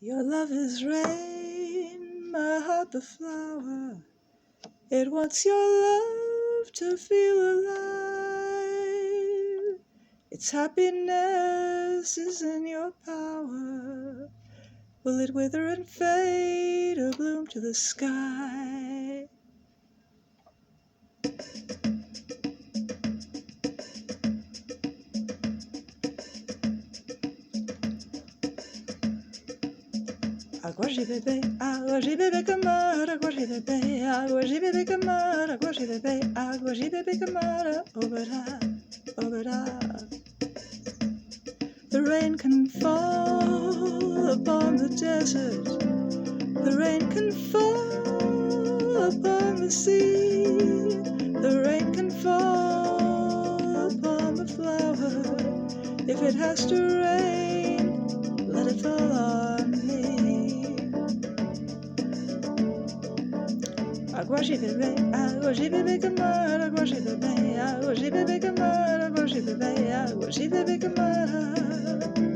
Your love is rain, my heart the flower. It wants your love to feel alive. Its happiness is in your power. Will it wither and fade or bloom to the sky? Agua, bebé, camara, agua, bebé, camara, agua, bebé, camara, obera. The rain can fall upon the desert. The rain can fall upon the sea. The rain can fall upon the flower. If it has to rain, let it fall on me. Agua, bebé, camara, agua, bebé, camara, agua, bebé, camara.